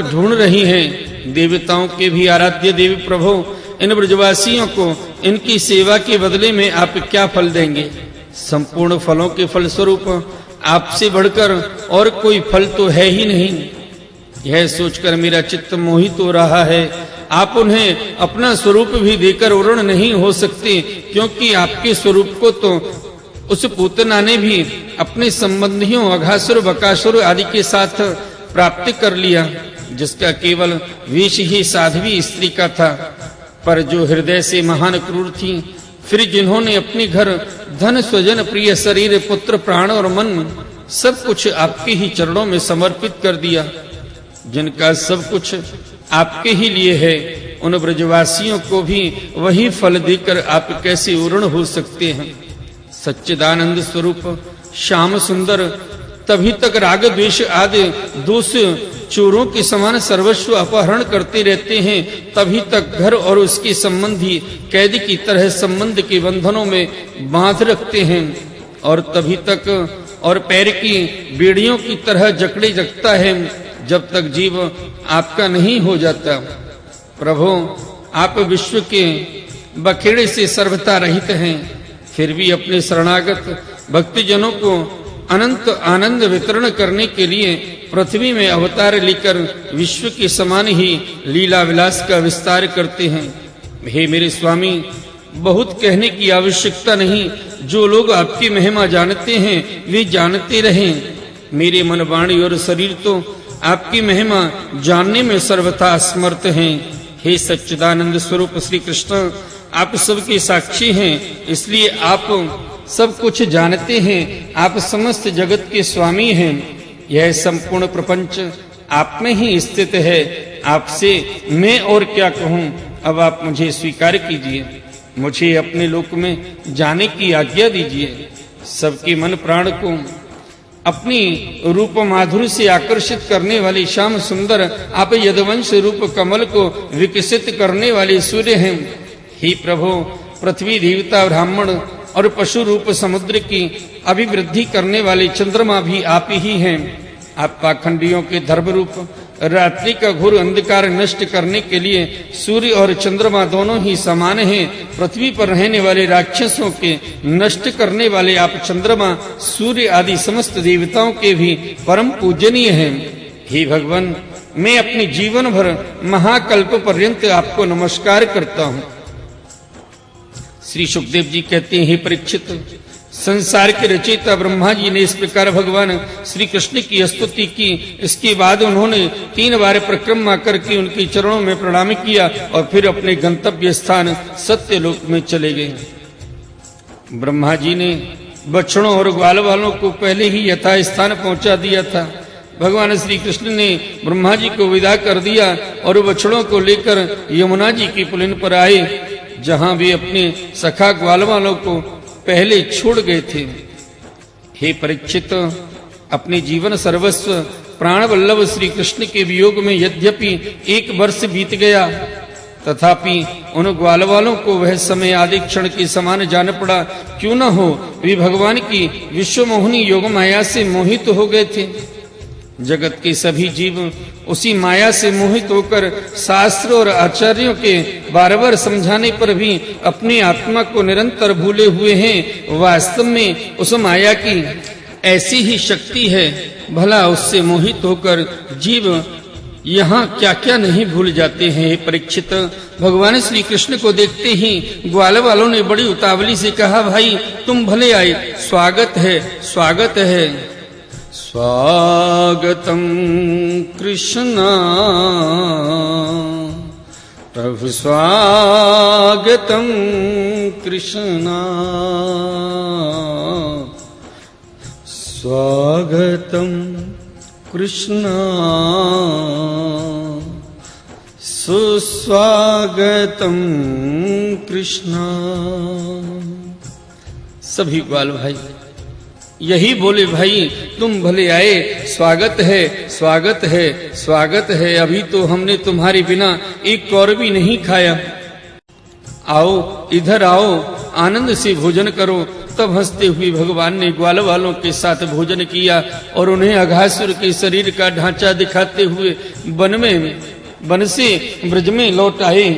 ढूंढ रही हैं। देवताओं के भी आराध्य देवी प्रभु, इन ब्रजवासियों को इनकी सेवा के बदले में आप क्या फल देंगे? संपूर्ण फलों के फल स्वरूप आपसे बढ़कर और कोई फल तो है ही नहीं। यह सोचकर मेरा चित्त मोहित हो रहा है। आप उन्हें अपना स्वरूप भी देकर उर्ण नहीं हो सकते, क्योंकि आपके स्वरूप को तो उस पूतना ने भी अपने संबंधियों अघासुर बकासुर आदि के साथ प्राप्त कर लिया, जिसका केवल वेश ही साध्वी स्त्री का था। पर जो हृदय से महान क्रूर थी, फिर जिन्होंने अपने घर धन स्वजन प्रिय शरीर पुत्र प्राण और मन सब कुछ आपके ही चरणों में समर्पित कर दिया, जिनका सब कुछ आपके ही लिए है, उन ब्रजवासियों को भी वही फल देकर आप कैसे उर्ण हो सकते हैं? सच्चिदानंद स्वरूप श्याम सुंदर तभी तक राग द्वेष आदि दोष चोरों के समान सर्वस्व अपहरण करते रहते हैं, तभी तक घर और उसके संबंधी कैदी की तरह संबंध के बंधनों में बांध रखते हैं, और तभी तक और पैर की बेड़ियों की तरह जकड़े रखता है, जब तक जीव आपका नहीं हो जाता। प्रभु, आप विश्व के बखेड़े से सर्वथा रहित हैं, फिर भी अपने शरणागत भक्तजनों को अनंत आनंद वितरण करने के लिए पृथ्वी में अवतार लेकर विश्व के समान ही लीला विलास का विस्तार करते हैं। हे मेरे स्वामी, बहुत कहने की आवश्यकता नहीं। जो लोग आपकी महिमा जानते हैं वे जानते रहें। मेरे मन वाणी और शरीर तो आपकी महिमा जानने में सर्वथा असमर्थ हैं। हे सच्चिदानंद स्वरूप श्री कृष्ण, आप सबके साक्षी हैं, इसलिए आप सब कुछ जानते हैं। आप समस्त जगत के स्वामी हैं। यह संपूर्ण प्रपंच आप में ही स्थित है। आपसे मैं और क्या कहूँ? अब आप मुझे स्वीकार कीजिए, मुझे अपने लोक में जाने की आज्ञा दीजिए। सबके मन प्राण को अपनी रूप माधुर्य से आकर्षित करने वाले श्याम सुंदर आप यदुवंश रूप कमल को विकसित करने वाले सूर्य हैं। हे प्रभु, पृथ्वी देवता ब्राह्मण और पशु रूप समुद्र की अभिवृद्धि करने वाले चंद्रमा भी आप ही हैं। आप पाखंडियों के धर्म रूप रात्रि का घोर अंधकार नष्ट करने के लिए सूर्य और चंद्रमा दोनों ही समान हैं। पृथ्वी पर रहने वाले राक्षसों के नष्ट करने वाले आप चंद्रमा, सूर्य आदि समस्त देवताओं के भी परम पूजनीय हैं। हे भगवान, मैं अपने जीवन भर महाकल्प पर्यंत आपको नमस्कार करता हूँ। श्री सुखदेव जी कहते हैं, हे परीक्षित, संसार के रचयिता ब्रह्मा जी ने इस प्रकार भगवान श्री कृष्ण की स्तुति की। इसके बाद उन्होंने 3 बार परिक्रमा करके उनके चरणों में प्रणाम किया और फिर अपने गंतव्य स्थान सत्यलोक में चले गए। ब्रह्मा जी ने बछड़ों और ग्वाल वालों को पहले ही यथा स्थान पहुंचा दिया था। भगवान श्री कृष्ण ने ब्रह्मा जी को विदा कर दिया और बछड़ों को लेकर यमुना जी की पुलिन पर आए, जहां वे अपने सखा ग्वाल वालों को पहले छोड़ गए थे। हे परीक्षित, अपने जीवन सर्वस्व प्राण वल्लभ श्री कृष्ण के वियोग में यद्यपि 1 वर्ष बीत गया, तथापि उन ग्वाल वालों को वह समय आदि क्षण के समान जान पड़ा। क्यों न हो, वे भगवान की विश्वमोहिनी योग माया से मोहित हो गए थे। जगत के सभी जीव उसी माया से मोहित होकर शास्त्र और आचार्यों के बार-बार समझाने पर भी अपनी आत्मा को निरंतर भूले हुए हैं। वास्तव में उस माया की ऐसी ही शक्ति है, भला उससे मोहित होकर जीव यहाँ क्या क्या नहीं भूल जाते हैं। परीक्षित, भगवान श्री कृष्ण को देखते ही ग्वाल वालों ने बड़ी उतावली से कहा, भाई तुम भले आए, स्वागत है, स्वागत है। स्वागतम कृष्ण प्रभु, स्वागतम कृष्ण, स्वागतम कृष्ण, सुस्वागतम कृष्ण। सभी ग्वाल भाई यही बोले, भाई तुम भले आए, स्वागत है, स्वागत है, स्वागत है। अभी तो हमने तुम्हारे बिना एक कौर भी नहीं खाया। आओ, इधर आओ, आनंद से भोजन करो। तब हंसते हुए भगवान ने ग्वाल वालों के साथ भोजन किया और उन्हें अघासुर के शरीर का ढांचा दिखाते हुए वन से ब्रज में लौट आए।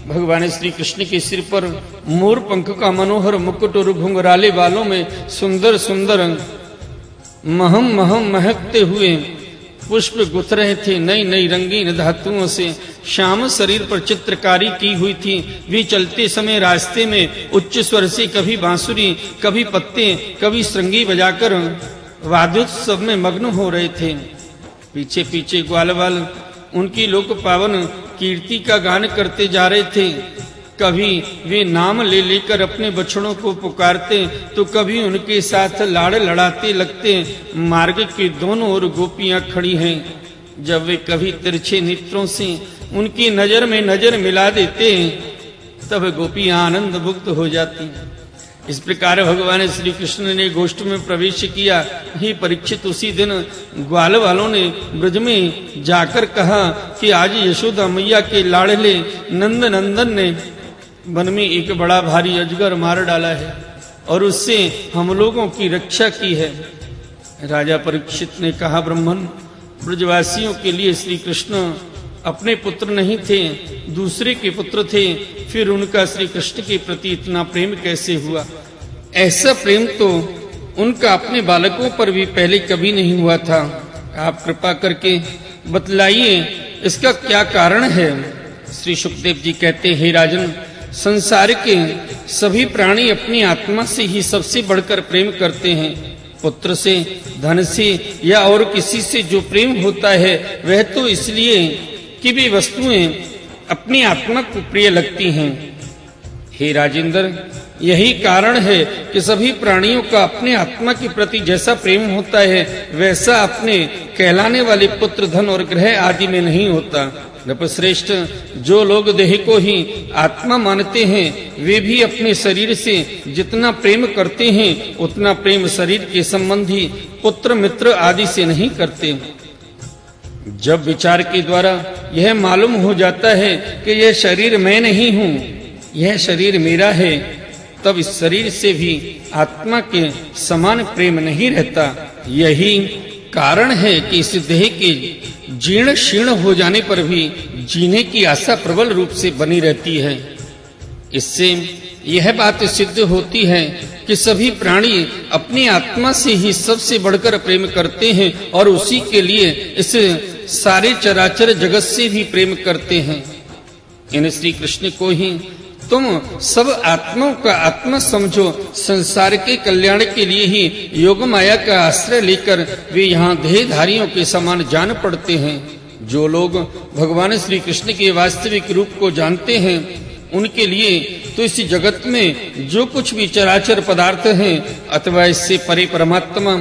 भगवान श्री कृष्ण के सिर पर मोर पंख का मनोहर मुकुट और घुंघराले बालों में सुंदर सुंदर महम महम महकते हुए पुष्प गुथ रहे थे। नई नई रंगीन धातुओं से श्याम शरीर पर चित्रकारी की हुई थी। वे चलते समय रास्ते में उच्च स्वर से कभी बांसुरी, कभी पत्ते, कभी श्रृंगी बजाकर वाद्योत्सव में मग्न हो रहे थे। पीछे पीछे ग्वालवाल उनकी लोक पावन कीर्ति का गान करते जा रहे थे। कभी वे नाम ले लेकर अपने बछड़ों को पुकारते तो कभी उनके साथ लाड़ लड़ाते लगते। मार्ग के दोनों ओर गोपियां खड़ी हैं। जब वे कभी तिरछे नेत्रों से उनकी नजर में नजर मिला देते तब गोपियां आनंद मुक्त हो जाती। इस प्रकार भगवान श्री कृष्ण ने गोष्ठ में प्रवेश किया। हे परीक्षित, उसी दिन ग्वाल वालों ने ब्रज में जाकर कहा कि आज यशोदा मैया के लाड़ले नंद नंदन ने वन में एक बड़ा भारी अजगर मार डाला है और उससे हम लोगों की रक्षा की है। राजा परीक्षित ने कहा, ब्राह्मण, ब्रजवासियों के लिए श्री कृष्ण अपने पुत्र नहीं थे, दूसरे के पुत्र थे, फिर उनका श्री कृष्ण के प्रति इतना प्रेम कैसे हुआ? ऐसा प्रेम तो उनका अपने बालकों पर भी पहले कभी नहीं हुआ था। आप कृपा करके बतलाइए इसका क्या कारण है? श्री सुखदेव जी कहते हैं, राजन, संसार के सभी प्राणी अपनी आत्मा से ही सबसे बढ़कर प्रेम करते हैं। पुत्र से, धन से या और किसी से जो प्रेम होता है वह तो इसलिए कि वे वस्तुएं अपनी आत्मा को प्रिय लगती हैं। हे राजेंद्र, यही कारण है कि सभी प्राणियों का अपने आत्मा के प्रति जैसा प्रेम होता है वैसा अपने कहलाने वाले पुत्र, धन और ग्रह आदि में नहीं होता। नृपश्रेष्ठ, जो लोग देह को ही आत्मा मानते हैं वे भी अपने शरीर से जितना प्रेम करते हैं उतना प्रेम शरीर के संबंधी पुत्र, मित्र आदि से नहीं करते। जब विचार के द्वारा यह मालूम हो जाता है कि यह शरीर मैं नहीं हूँ, यह शरीर मेरा है, तब इस शरीर से भी आत्मा के समान प्रेम नहीं रहता। यही कारण है कि इस देह के जीर्ण शीर्ण हो जाने पर भी जीने की आशा प्रबल रूप से बनी रहती है। इससे यह बात सिद्ध होती है कि सभी प्राणी अपनी आत्मा से ही सबसे बढ़कर प्रेम करते हैं और उसी के लिए इस सारे चराचर जगत से भी प्रेम करते हैं। इन श्री कृष्ण को ही तुम सब आत्माओं का आत्मा समझो। संसार के कल्याण के लिए ही योग माया का आश्रय लेकर वे यहाँ देहधारियों के समान जान पड़ते हैं। जो लोग भगवान श्री कृष्ण के वास्तविक रूप को जानते हैं उनके लिए तो इस जगत में जो कुछ भी चराचर पदार्थ हैं अथवा इससे परे परमात्मा,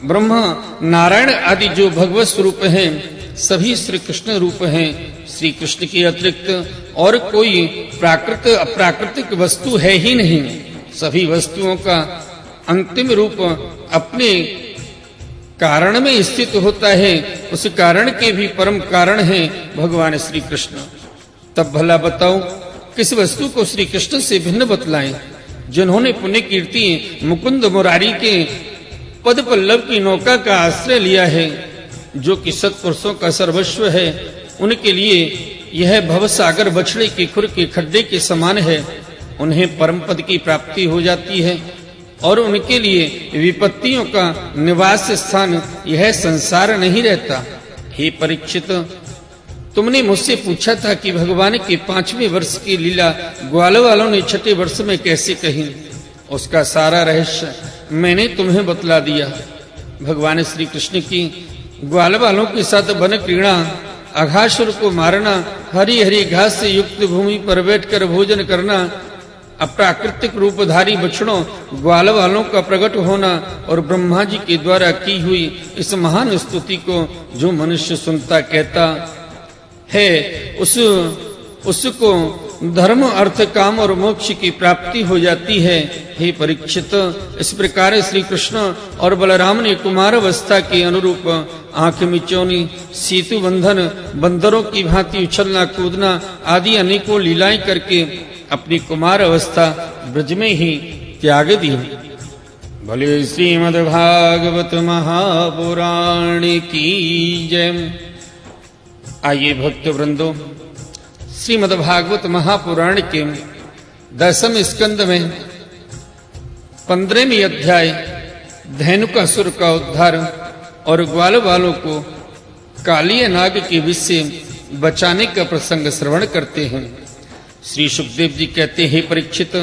ब्रह्मा, नारायण आदि जो भगवत स्वरूप हैं सभी श्री कृष्ण रूप हैं। श्री कृष्ण के अतिरिक्त और कोई प्राकृत अप्राकृतिक वस्तु है ही नहीं। सभी वस्तुओं का अंतिम रूप अपने कारण में स्थित होता है। उस कारण के भी परम कारण है भगवान श्री कृष्ण। तब भला बताओ किस वस्तु को श्री कृष्ण से भिन्न बतलाएं? जिन्होंने पुण्य कीर्ति मुकुंद मुरारी के पद पल्लव की नौका का आश्रय लिया है, जो कि सत्पुरुषों का सर्वस्व है, उनके लिए यह भवसागर बछड़े के खुर के खड्डे के समान है। उन्हें परम पद की प्राप्ति हो जाती है और उनके लिए विपत्तियों का निवास स्थान यह संसार नहीं रहता। हे परीक्षित, तुमने मुझसे पूछा था कि भगवान के 5वें वर्ष की लीला ग्वाल वालों ने 6ठे वर्ष में कैसे कही। उसका सारा रहस्य मैंने तुम्हें बतला दिया। भगवान श्री कृष्ण की ग्वाल वालों के साथ वन क्रीड़ा, अघासुर को मारना, हरी हरी घास से युक्त भूमि पर बैठकर भोजन करना, अप्राकृतिक रूपधारी बछड़ों ग्वाल वालों का प्रकट होना और ब्रह्मा जी के द्वारा की हुई इस महान स्तुति को जो मनुष्य सुनता कहता है उसको धर्म, अर्थ, काम और मोक्ष की प्राप्ति हो जाती है। हे परीक्षित, इस प्रकार श्री कृष्ण और बलराम ने कुमार अवस्था के अनुरूप आंख मिचौनी, सेतु बंधन, बंदरों की भांति उछलना कूदना आदि अनेकों लीलाएं करके अपनी कुमार अवस्था ब्रज में ही त्याग दी। भले श्रीमद्भागवत महापुराण की जय। आइए भक्त वृंदो, श्रीमद्भागवत महापुराण के 10वें स्कंद में 15वें अध्याय धेनुकासुर का उद्धार और ग्वाल वालों को कालिय नाग के विष से बचाने का प्रसंग श्रवण करते हैं। श्री सुखदेव जी कहते हैं, परीक्षित,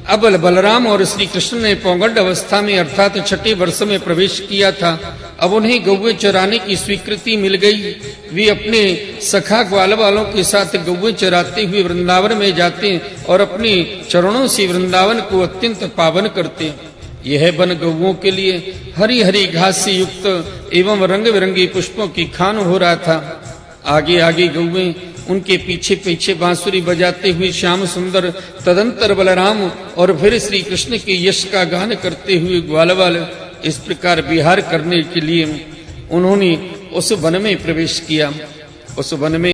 अब बलराम और श्री कृष्ण ने पौगंड अवस्था में अर्थात छठे वर्ष में प्रवेश किया था। अब उन्हें गौवे चराने की स्वीकृति मिल गई। वे अपने सखा ग्वाल वालों के साथ गौवे चराते हुए वृंदावन में जाते और अपने चरणों से वृंदावन को अत्यंत पावन करते। यह वन गौओं के लिए हरी हरी घास से युक्त एवं रंग बिरंगी पुष्पों की खान हो रहा था। आगे आगे गौवें, उनके पीछे पीछे बांसुरी बजाते हुए श्याम सुंदर, तदंतर बलराम और फिर श्री कृष्ण के यश का गान करते हुए ग्वालवाल इस प्रकार विहार करने के लिए उन्होंने उस वन में प्रवेश किया। उस वन में